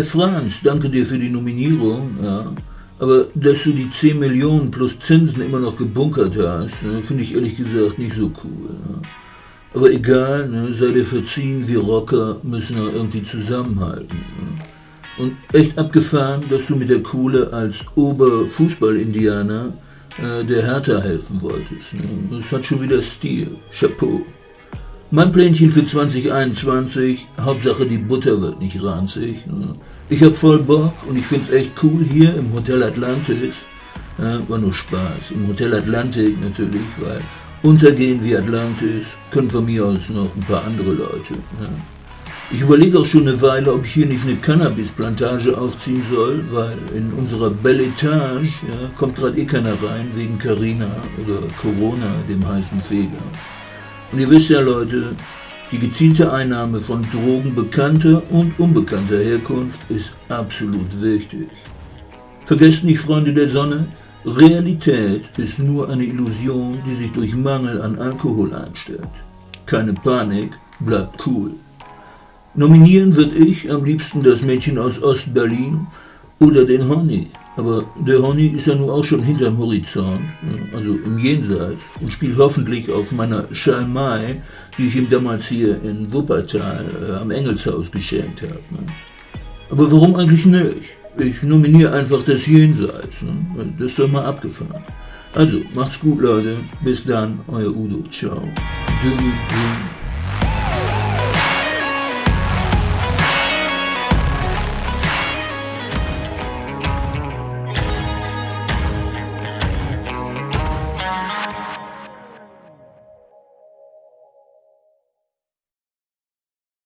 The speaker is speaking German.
Franz, danke dir für die Nominierung, ja. Aber dass du die 10 Millionen plus Zinsen immer noch gebunkert hast, finde ich ehrlich gesagt nicht so cool. Ja. Aber egal, sei dir verziehen, wir Rocker müssen ja irgendwie zusammenhalten. Ja. Und echt abgefahren, dass du mit der Kohle als Oberfußball-Indianer der Hertha helfen wolltest. Das hat schon wieder Stil. Chapeau. Mein Plänchen für 2021, Hauptsache die Butter wird nicht ranzig. Ich hab voll Bock und ich find's echt cool hier im Hotel Atlantis. War nur Spaß. Im Hotel Atlantik natürlich, weil untergehen wie Atlantis können von mir aus noch ein paar andere Leute. Ich überlege auch schon eine Weile, ob ich hier nicht eine Cannabis-Plantage aufziehen soll, weil in unserer Belle Etage kommt gerade eh keiner rein wegen Carina oder Corona, dem heißen Feger. Und ihr wisst ja, Leute, die gezielte Einnahme von Drogen bekannter und unbekannter Herkunft ist absolut wichtig. Vergesst nicht, Freunde der Sonne, Realität ist nur eine Illusion, die sich durch Mangel an Alkohol einstellt. Keine Panik, bleibt cool. Nominieren würde ich am liebsten das Mädchen aus Ostberlin oder den Honey. Aber der Honey ist ja nun auch schon hinterm Horizont, also im Jenseits, und spielt hoffentlich auf meiner Schalmei, die ich ihm damals hier in Wuppertal am Engelshaus geschenkt habe. Aber warum eigentlich nicht? Ich nominiere einfach das Jenseits. Das ist doch mal abgefahren. Also, macht's gut, Leute. Bis dann, euer Udo. Ciao.